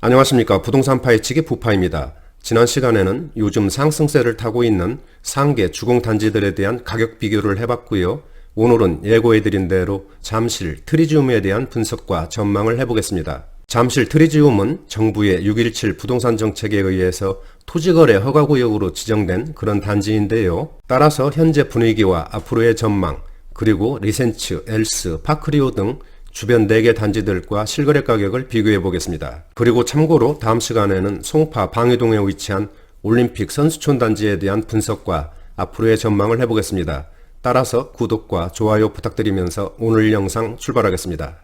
안녕하십니까. 부동산 파헤치기 부파입니다. 지난 시간에는 요즘 상승세를 타고 있는 상계 주공단지들에 대한 가격 비교를 해봤고요. 오늘은 예고해드린 대로 잠실 트리지움에 대한 분석과 전망을 해보겠습니다. 잠실 트리지움은 정부의 6.17 부동산 정책에 의해서 토지거래 허가구역으로 지정된 그런 단지인데요. 따라서 현재 분위기와 앞으로의 전망, 그리고 리센츠, 엘스, 파크리오 등 주변 4개 단지들과 실거래 가격을 비교해 보겠습니다. 그리고 참고로 다음 시간에는 송파 방이동에 위치한 올림픽 선수촌 단지에 대한 분석과 앞으로의 전망을 해보겠습니다. 따라서 구독과 좋아요 부탁드리면서 오늘 영상 출발하겠습니다.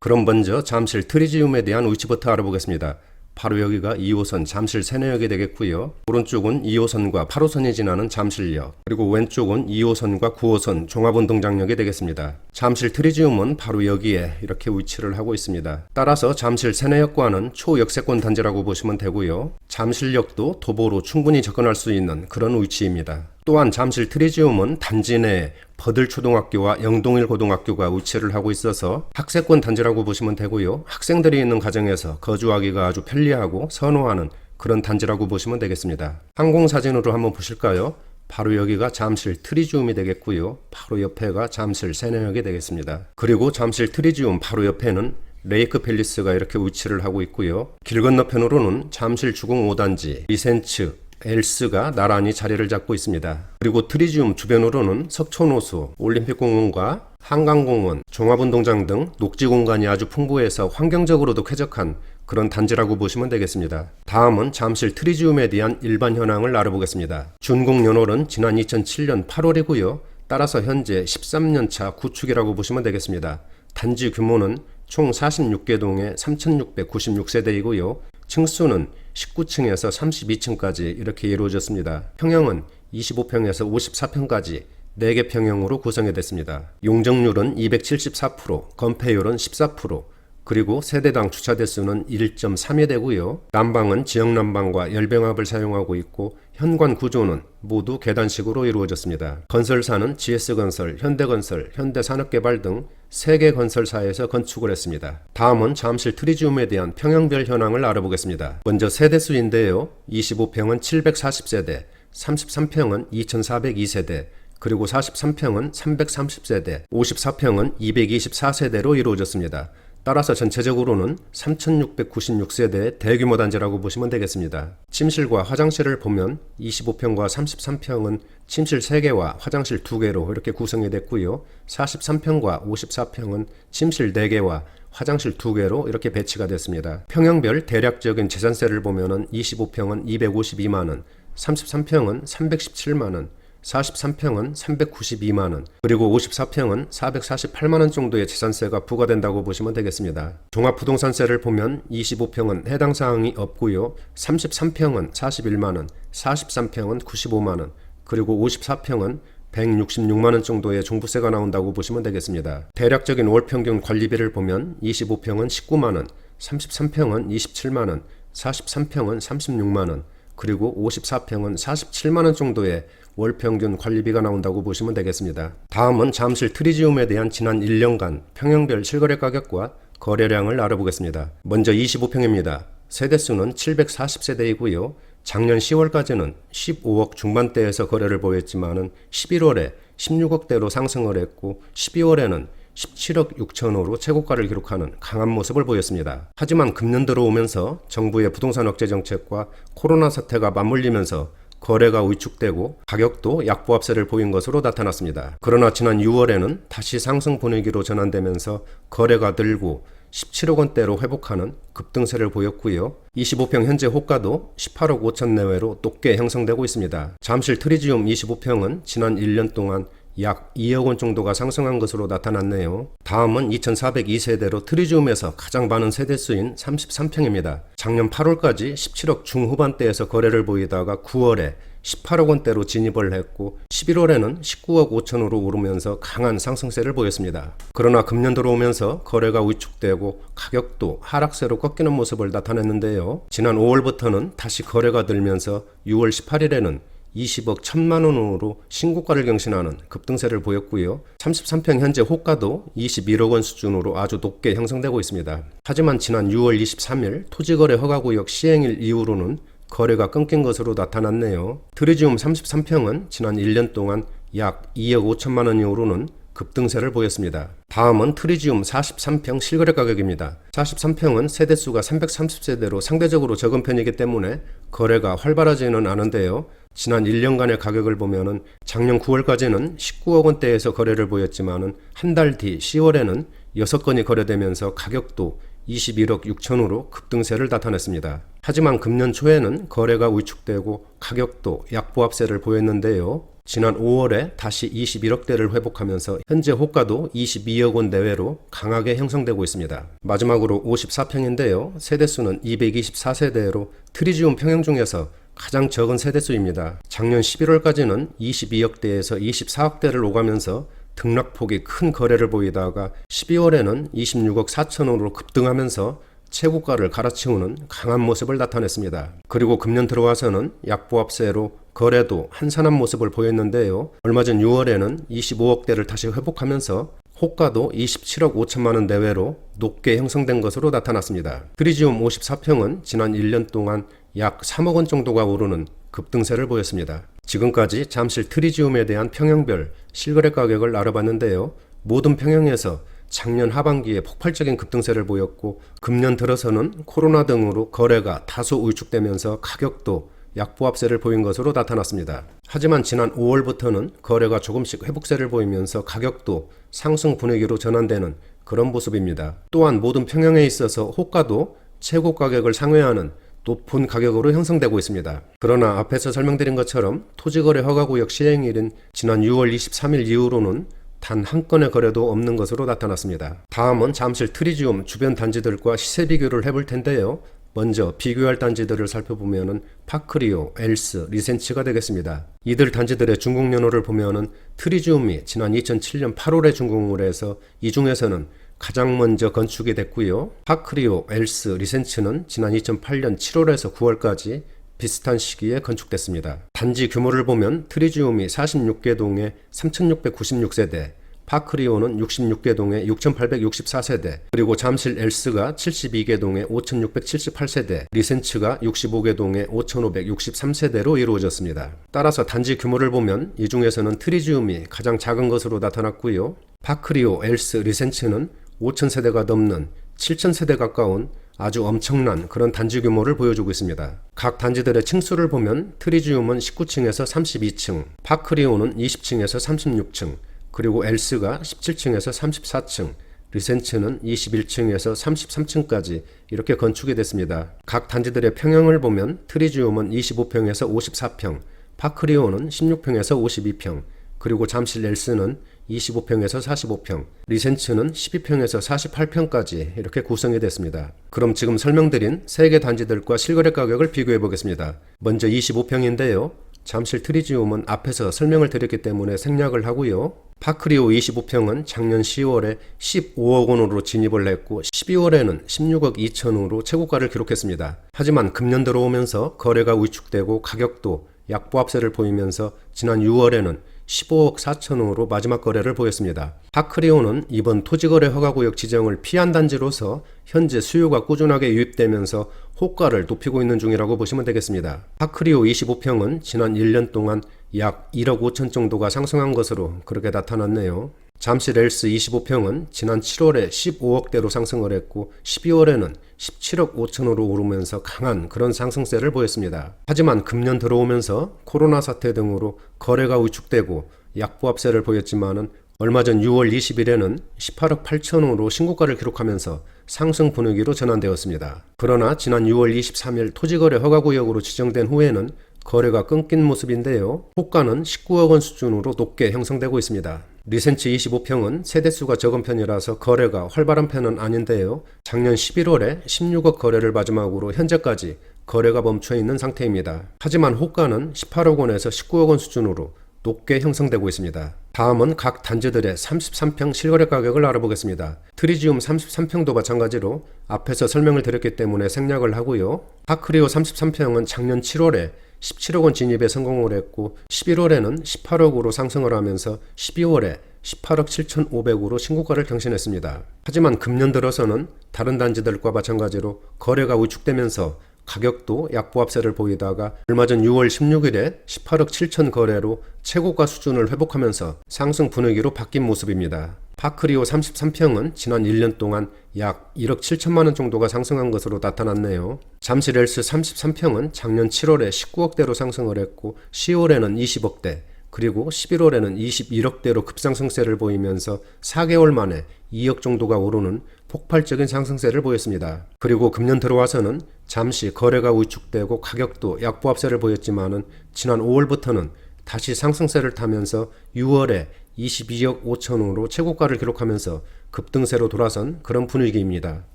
그럼 먼저 잠실 트리지움에 대한 위치부터 알아보겠습니다. 바로 여기가 2호선 잠실 세내역이 되겠고요. 오른쪽은 2호선과 8호선이 지나는 잠실역, 그리고 왼쪽은 2호선과 9호선 종합운동장역이 되겠습니다. 잠실 트리지움은 바로 여기에 이렇게 위치를 하고 있습니다. 따라서 잠실 세내역과는 초역세권 단지라고 보시면 되고요. 잠실역도 도보로 충분히 접근할 수 있는 그런 위치입니다. 또한 잠실 트리지움은 단지 내에 버들초등학교와 영동일 고등학교가 위치를 하고 있어서 학세권 단지라고 보시면 되고요. 학생들이 있는 가정에서 거주하기가 아주 편리하고 선호하는 그런 단지라고 보시면 되겠습니다. 항공사진으로 한번 보실까요? 바로 여기가 잠실 트리지움이 되겠고요. 바로 옆에가 잠실 세내역이 되겠습니다. 그리고 잠실 트리지움 바로 옆에는 레이크 팰리스가 이렇게 위치를 하고 있고요. 길 건너편으로는 잠실 주공 5단지, 리센츠, 엘스가 나란히 자리를 잡고 있습니다. 그리고 트리지움 주변으로는 석촌호수, 올림픽공원과 한강공원, 종합운동장 등 녹지 공간이 아주 풍부해서 환경적으로도 쾌적한 그런 단지라고 보시면 되겠습니다. 다음은 잠실 트리지움에 대한 일반 현황을 알아보겠습니다. 준공연월은 지난 2007년 8월이고요. 따라서 현재 13년차 구축이라고 보시면 되겠습니다. 단지 규모는 총 46개 동에 3,696세대이고요. 층수는 19층에서 32층까지 이렇게 이루어졌습니다. 평형은 25평에서 54평까지 4개 평형으로 구성이 됐습니다. 용적률은 274%, 건폐율은 14%, 그리고 세대당 주차 대수는 1.3여 대고요. 난방은 지역난방과 열병합을 사용하고 있고 현관 구조는 모두 계단식으로 이루어졌습니다. 건설사는 GS건설, 현대건설, 현대산업개발 등 3개 건설사에서 건축을 했습니다. 다음은 잠실 트리지움에 대한 평형별 현황을 알아보겠습니다. 먼저 세대수인데요. 25평은 740세대, 33평은 2402세대, 그리고 43평은 330세대, 54평은 224세대로 이루어졌습니다. 따라서 전체적으로는 3,696세대의 대규모 단지라고 보시면 되겠습니다. 침실과 화장실을 보면 25평과 33평은 침실 3개와 화장실 2개로 이렇게 구성이 됐고요. 43평과 54평은 침실 4개와 화장실 2개로 이렇게 배치가 됐습니다. 평형별 대략적인 재산세를 보면은 25평은 252만원, 33평은 317만원, 43평은 392만원, 그리고 54평은 448만원 정도의 재산세가 부과된다고 보시면 되겠습니다. 종합부동산세를 보면 25평은 해당 사항이 없고요. 33평은 41만원, 43평은 95만원, 그리고 54평은 166만원 정도의 종부세가 나온다고 보시면 되겠습니다. 대략적인 월평균 관리비를 보면 25평은 19만원, 33평은 27만원, 43평은 36만원, 그리고 54평은 47만원 정도의 월평균 관리비가 나온다고 보시면 되겠습니다. 다음은 잠실 트리지움에 대한 지난 1년간 평형별 실거래 가격과 거래량을 알아보겠습니다. 먼저 25평입니다. 세대수는 740세대이고요. 작년 10월까지는 15억 중반대에서 거래를 보였지만 11월에 16억대로 상승을 했고 12월에는 17억 6천호로 최고가를 기록하는 강한 모습을 보였습니다. 하지만 금년 들어오면서 정부의 부동산 억제 정책과 코로나 사태가 맞물리면서 거래가 위축되고 가격도 약보합세를 보인 것으로 나타났습니다. 그러나 지난 6월에는 다시 상승 분위기로 전환되면서 거래가 늘고 17억 원대로 회복하는 급등세를 보였고요. 25평 현재 호가도 18억 5천 내외로 높게 형성되고 있습니다. 잠실 트리지움 25평은 지난 1년 동안 약 2억 원 정도가 상승한 것으로 나타났네요. 다음은 2402세대로 트리지움에서 가장 많은 세대수인 33평입니다. 작년 8월까지 17억 중후반대에서 거래를 보이다가 9월에 18억 원대로 진입을 했고 11월에는 19억 5천으로 오르면서 강한 상승세를 보였습니다. 그러나 금년 들어오면서 거래가 위축되고 가격도 하락세로 꺾이는 모습을 나타냈는데요. 지난 5월부터는 다시 거래가 들면서 6월 18일에는 20억 1천만 원으로 신고가를 경신하는 급등세를 보였고요. 33평 현재 호가도 21억 원 수준으로 아주 높게 형성되고 있습니다. 하지만 지난 6월 23일 토지거래 허가구역 시행일 이후로는 거래가 끊긴 것으로 나타났네요. 트리지움 33평은 지난 1년 동안 약 2억 5천만 원 이후로는 급등세를 보였습니다. 다음은 트리지움 43평 실거래 가격입니다. 43평은 세대수가 330세대로 상대적으로 적은 편이기 때문에 거래가 활발하지는 않은데요. 지난 1년간의 가격을 보면은 작년 9월까지는 19억 원대에서 거래를 보였지만은 한 달 뒤 10월에는 6건이 거래되면서 가격도 21억 6천으로 급등세를 나타냈습니다. 하지만 금년 초에는 거래가 위축되고 가격도 약보합세를 보였는데요. 지난 5월에 다시 21억대를 회복하면서 현재 호가도 22억 원 내외로 강하게 형성되고 있습니다. 마지막으로 54평인데요. 세대수는 224세대로 트리지움 평형 중에서 가장 적은 세대수입니다. 작년 11월까지는 22억대에서 24억대를 오가면서 등락폭이 큰 거래를 보이다가 12월에는 26억 4천원으로 급등하면서 최고가를 갈아치우는 강한 모습을 나타냈습니다. 그리고 금년 들어와서는 약보합세로 거래도 한산한 모습을 보였는데요. 얼마 전 6월에는 25억대를 다시 회복하면서 호가도 27억 5천만 원 내외로 높게 형성된 것으로 나타났습니다. 트리지움 54평은 지난 1년 동안 약 3억 원 정도가 오르는 급등세를 보였습니다. 지금까지 잠실 트리지움에 대한 평형별 실거래 가격을 알아봤는데요. 모든 평형에서 작년 하반기에 폭발적인 급등세를 보였고 금년 들어서는 코로나 등으로 거래가 다소 위축되면서 가격도 약보합세를 보인 것으로 나타났습니다. 하지만 지난 5월부터는 거래가 조금씩 회복세를 보이면서 가격도 상승 분위기로 전환되는 그런 모습입니다. 또한 모든 평형에 있어서 호가도 최고 가격을 상회하는 높은 가격으로 형성되고 있습니다. 그러나 앞에서 설명드린 것처럼 토지거래 허가구역 시행일인 지난 6월 23일 이후로는 단 한 건의 거래도 없는 것으로 나타났습니다. 다음은 잠실 트리지움 주변 단지들과 시세 비교를 해볼 텐데요. 먼저 비교할 단지들을 살펴보면은 파크리오, 엘스, 리센츠가 되겠습니다. 이들 단지들의 준공 연호를 보면은 트리지움이 지난 2007년 8월에 준공을 해서 이 중에서는 가장 먼저 건축이 됐고요. 파크리오, 엘스, 리센츠는 지난 2008년 7월에서 9월까지 비슷한 시기에 건축됐습니다. 단지 규모를 보면 트리지움이 46개 동에 3,696세대, 파크리오는 66개 동에 6,864세대, 그리고 잠실 엘스가 72개 동에 5,678세대, 리센츠가 65개 동에 5,563세대로 이루어졌습니다. 따라서 단지 규모를 보면 이 중에서는 트리지움이 가장 작은 것으로 나타났고요. 파크리오, 엘스, 리센츠는 5,000세대가 넘는 7,000세대 가까운 아주 엄청난 그런 단지 규모를 보여주고 있습니다. 각 단지들의 층수를 보면 트리지움은 19층에서 32층, 파크리오는 20층에서 36층, 그리고 엘스가 17층에서 34층, 리센츠는 21층에서 33층까지 이렇게 건축이 됐습니다. 각 단지들의 평형을 보면 트리지움은 25평에서 54평, 파크리오는 16평에서 52평, 그리고 잠실 엘스는 25평에서 45평, 리센츠는 12평에서 48평까지 이렇게 구성이 됐습니다. 그럼 지금 설명드린 3개 단지들과 실거래 가격을 비교해 보겠습니다. 먼저 25평인데요. 잠실 트리지움은 앞에서 설명을 드렸기 때문에 생략을 하고요. 파크리오 25평은 작년 10월에 15억 원으로 진입을 했고 12월에는 16억 2천으로 최고가를 기록했습니다. 하지만 금년 들어오면서 거래가 위축되고 가격도 약보합세를 보이면서 지난 6월에는 15억 4천으로 마지막 거래를 보였습니다. 파크리오는 이번 토지거래 허가구역 지정을 피한 단지로서 현재 수요가 꾸준하게 유입되면서 호가를 높이고 있는 중이라고 보시면 되겠습니다. 파크리오 25평은 지난 1년 동안 약 1억 5천 정도가 상승한 것으로 그렇게 나타났네요. 잠실 엘스 25평은 지난 7월에 15억대로 상승을 했고 12월에는 17억 5천으로 오르면서 강한 그런 상승세를 보였습니다. 하지만 금년 들어오면서 코로나 사태 등으로 거래가 위축되고 약보합세를 보였지만은 얼마 전 6월 20일에는 18억 8천으로 신고가를 기록하면서 상승 분위기로 전환되었습니다. 그러나 지난 6월 23일 토지거래 허가구역으로 지정된 후에는 거래가 끊긴 모습인데요. 호가는 19억 원 수준으로 높게 형성되고 있습니다. 리센츠 25평은 세대수가 적은 편이라서 거래가 활발한 편은 아닌데요. 작년 11월에 16억 거래를 마지막으로 현재까지 거래가 멈춰 있는 상태입니다. 하지만 호가는 18억 원에서 19억 원 수준으로 높게 형성되고 있습니다. 다음은 각 단지들의 33평 실거래 가격을 알아보겠습니다. 트리지움 33평도 마찬가지로 앞에서 설명을 드렸기 때문에 생략을 하고요. 파크리오 33평은 작년 7월에 17억 원 진입에 성공을 했고 11월에는 18억으로 상승을 하면서 12월에 18억 7,500으로 신고가를 경신했습니다. 하지만 금년 들어서는 다른 단지들과 마찬가지로 거래가 위축되면서 가격도 약보합세를 보이다가 얼마 전 6월 16일에 18억 7천 거래로 최고가 수준을 회복하면서 상승 분위기로 바뀐 모습입니다. 파크리오 33평은 지난 1년 동안 약 1억 7천만 원 정도가 상승한 것으로 나타났네요. 잠실 렐스 33평은 작년 7월에 19억대로 상승을 했고 10월에는 20억대, 그리고 11월에는 21억대로 급상승세를 보이면서 4개월 만에 2억 정도가 오르는 폭발적인 상승세를 보였습니다. 그리고 금년 들어와서는 잠시 거래가 위축되고 가격도 약보합세를 보였지만은 지난 5월부터는 다시 상승세를 타면서 6월에 22억 5천으로 최고가를 기록하면서 급등세로 돌아선 그런 분위기입니다.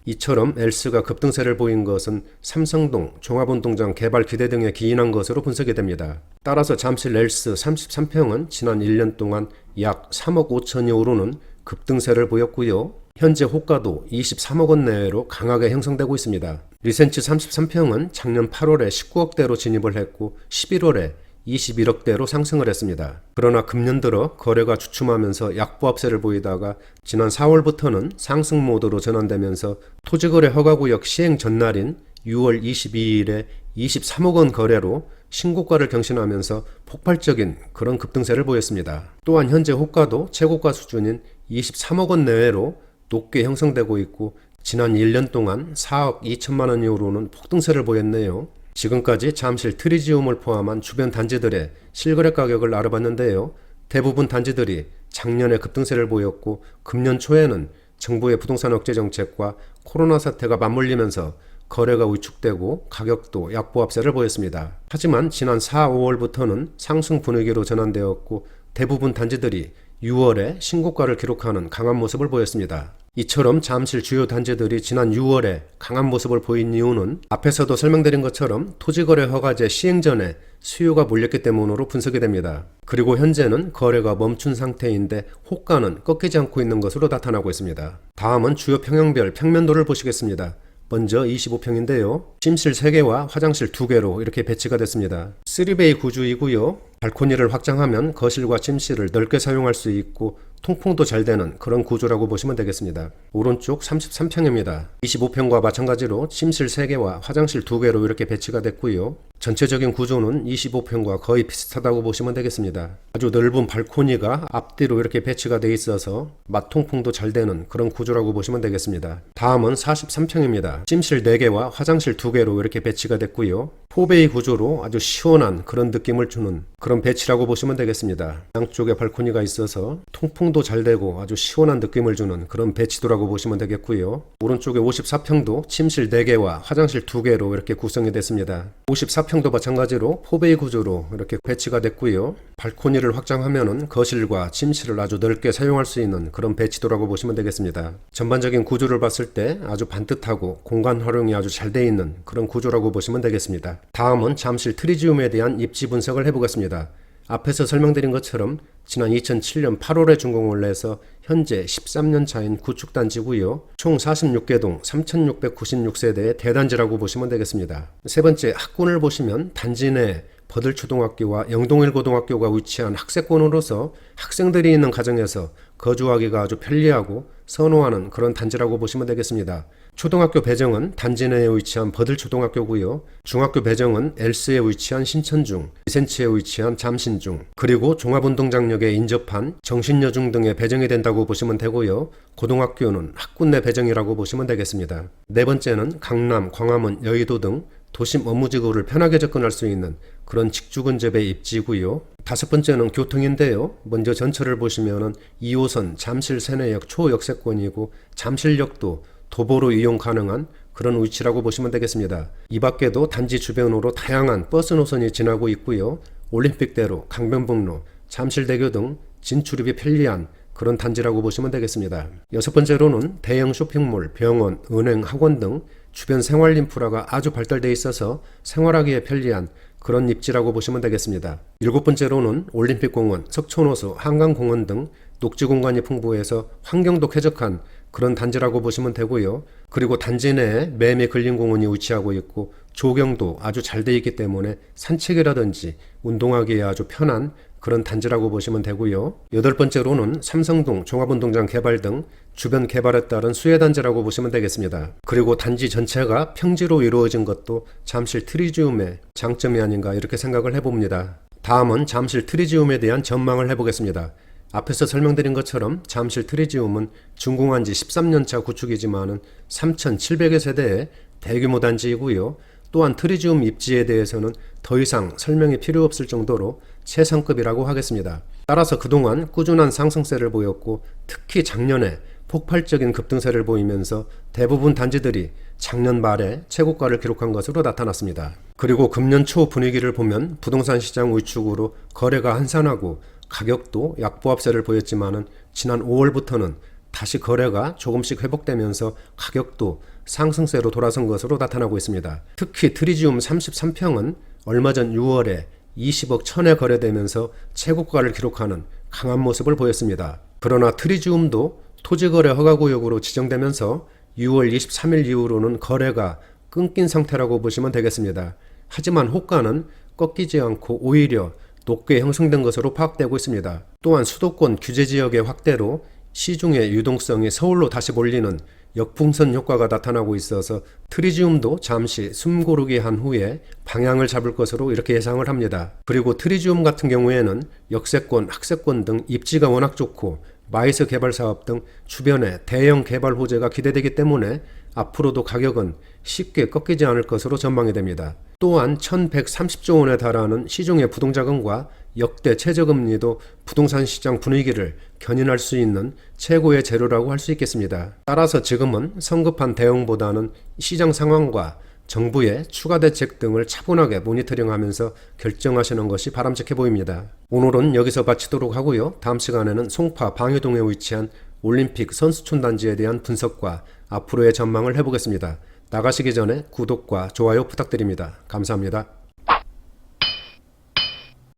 이처럼 엘스가 급등세를 보인 것은 삼성동, 종합운동장 개발 기대 등에 기인한 것으로 분석이 됩니다. 따라서 잠실 엘스 33평은 지난 1년 동안 약 3억 5천이 오르는 급등세를 보였고요. 현재 호가도 23억 원 내외로 강하게 형성되고 있습니다. 리센츠 33평은 작년 8월에 19억대로 진입을 했고 11월에 21억대로 상승을 했습니다. 그러나 금년 들어 거래가 주춤하면서 약보합세를 보이다가 지난 4월부터는 상승 모드로 전환되면서 토지거래 허가구역 시행 전날인 6월 22일에 23억 원 거래로 신고가를 경신하면서 폭발적인 그런 급등세를 보였습니다. 또한 현재 호가도 최고가 수준인 23억 원 내외로 높게 형성되고 있고 지난 1년 동안 4억 2천만 원 이후로는 폭등세를 보였네요. 지금까지 잠실 트리지움을 포함한 주변 단지들의 실거래 가격을 알아봤는데요. 대부분 단지들이 작년에 급등세를 보였고 금년 초에는 정부의 부동산 억제 정책과 코로나 사태가 맞물리면서 거래가 위축되고 가격도 약보합세를 보였습니다. 하지만 지난 4, 5월부터는 상승 분위기로 전환되었고 대부분 단지들이 6월에 신고가를 기록하는 강한 모습을 보였습니다. 이처럼 잠실 주요 단지들이 지난 6월에 강한 모습을 보인 이유는 앞에서도 설명드린 것처럼 토지거래 허가제 시행 전에 수요가 몰렸기 때문으로 분석이 됩니다. 그리고 현재는 거래가 멈춘 상태인데 호가는 꺾이지 않고 있는 것으로 나타나고 있습니다. 다음은 주요 평형별 평면도를 보시겠습니다. 먼저 25평인데요. 침실 3개와 화장실 2개로 이렇게 배치가 됐습니다. 3베이 구조이고요. 발코니를 확장하면 거실과 침실을 넓게 사용할 수 있고 통풍도 잘 되는 그런 구조라고 보시면 되겠습니다. 오른쪽 33평입니다. 25평과 마찬가지로 침실 3개와 화장실 2개로 이렇게 배치가 됐고요. 전체적인 구조는 25평과 거의 비슷하다고 보시면 되겠습니다. 아주 넓은 발코니가 앞뒤로 이렇게 배치가 되어 있어서 맞통풍도 잘 되는 그런 구조라고 보시면 되겠습니다. 다음은 43평입니다. 침실 4개와 화장실 2개로 이렇게 배치가 됐고요. 4베이 구조로 아주 시원한 그런 느낌을 주는 그런 배치라고 보시면 되겠습니다. 양쪽에 발코니가 있어서 통풍도 잘 되고 아주 시원한 느낌을 주는 그런 배치도라고 보시면 되겠고요. 오른쪽에 54평도 침실 4개와 화장실 2개로 이렇게 구성이 됐습니다. 54평도 마찬가지로 4베이 구조로 이렇게 배치가 됐고요. 발코니를 확장하면은 거실과 침실을 아주 넓게 사용할 수 있는 그런 배치도라고 보시면 되겠습니다. 전반적인 구조를 봤을 때 아주 반듯하고 공간 활용이 아주 잘 되어 있는 그런 구조라고 보시면 되겠습니다. 다음은 잠실 트리지움에 대한 입지 분석을 해보겠습니다. 앞에서 설명드린 것처럼 지난 2007년 8월에 준공을 해서 현재 13년 차인 구축단지고요. 총 46개 동 3,696세대의 대단지라고 보시면 되겠습니다. 세 번째 학군을 보시면 단지 내 버들초등학교와 영동일고등학교가 위치한 학세권으로서 학생들이 있는 가정에서 거주하기가 아주 편리하고 선호하는 그런 단지라고 보시면 되겠습니다. 초등학교 배정은 단지 내에 위치한 버들초등학교고요. 중학교 배정은 엘스에 위치한 신천중, 리센츠에 위치한 잠신중, 그리고 종합운동장역에 인접한 정신여중 등에 배정이 된다고 보시면 되고요. 고등학교는 학군 내 배정이라고 보시면 되겠습니다. 네 번째는 강남, 광화문, 여의도 등 도심 업무지구를 편하게 접근할 수 있는 그런 직주근접의 입지고요. 다섯 번째는 교통인데요. 먼저 전철을 보시면은 2호선 잠실 세내역 초역세권이고 잠실역도 도보로 이용 가능한 그런 위치라고 보시면 되겠습니다. 이 밖에도 단지 주변으로 다양한 버스 노선이 지나고 있고요. 올림픽대로, 강변북로, 잠실대교 등 진출입이 편리한 그런 단지라고 보시면 되겠습니다. 여섯 번째로는 대형 쇼핑몰, 병원, 은행, 학원 등 주변 생활 인프라가 아주 발달되어 있어서 생활하기에 편리한 그런 입지라고 보시면 되겠습니다. 일곱 번째로는 올림픽공원, 석촌호수, 한강공원 등 녹지 공간이 풍부해서 환경도 쾌적한 그런 단지라고 보시면 되고요. 그리고 단지 내에 매미 근린공원이 위치하고 있고 조경도 아주 잘 돼 있기 때문에 산책이라든지 운동하기에 아주 편한 그런 단지라고 보시면 되고요. 8번째로는 삼성동 종합운동장 개발 등 주변 개발에 따른 수혜단지라고 보시면 되겠습니다. 그리고 단지 전체가 평지로 이루어진 것도 잠실 트리지움의 장점이 아닌가 이렇게 생각을 해봅니다. 다음은 잠실 트리지움에 대한 전망을 해보겠습니다. 앞에서 설명드린 것처럼 잠실 트리지움은 준공한 지 13년차 구축이지만 3,700여 세대의 대규모 단지이고요. 또한 트리지움 입지에 대해서는 더 이상 설명이 필요 없을 정도로 최상급이라고 하겠습니다. 따라서 그동안 꾸준한 상승세를 보였고 특히 작년에 폭발적인 급등세를 보이면서 대부분 단지들이 작년 말에 최고가를 기록한 것으로 나타났습니다. 그리고 금년 초 분위기를 보면 부동산 시장 위축으로 거래가 한산하고 가격도 약보합세를 보였지만은 지난 5월부터는 다시 거래가 조금씩 회복되면서 가격도 상승세로 돌아선 것으로 나타나고 있습니다. 특히 트리지움 33평은 얼마 전 6월에 20억 1000에 거래되면서 최고가를 기록하는 강한 모습을 보였습니다. 그러나 트리지움도 토지거래 허가구역으로 지정되면서 6월 23일 이후로는 거래가 끊긴 상태라고 보시면 되겠습니다. 하지만 호가는 꺾이지 않고 오히려 높게 형성된 것으로 파악되고 있습니다. 또한 수도권 규제지역의 확대로 시중의 유동성이 서울로 다시 몰리는 역풍선 효과가 나타나고 있어서 트리지움도 잠시 숨고르기 한 후에 방향을 잡을 것으로 이렇게 예상을 합니다. 그리고 트리지움 같은 경우에는 역세권, 학세권 등 입지가 워낙 좋고 마이스 개발 사업 등 주변에 대형 개발 호재가 기대되기 때문에 앞으로도 가격은 쉽게 꺾이지 않을 것으로 전망이 됩니다. 또한 1130조 원에 달하는 시중의 부동자금과 역대 최저금리도 부동산 시장 분위기를 견인할 수 있는 최고의 재료라고 할 수 있겠습니다. 따라서 지금은 성급한 대응보다는 시장 상황과 정부의 추가 대책 등을 차분하게 모니터링하면서 결정하시는 것이 바람직해 보입니다. 오늘은 여기서 마치도록 하고요. 다음 시간에는 송파 방해동에 위치한 올림픽 선수촌 단지에 대한 분석과 앞으로의 전망을 해보겠습니다. 나가시기 전에 구독과 좋아요 부탁드립니다. 감사합니다.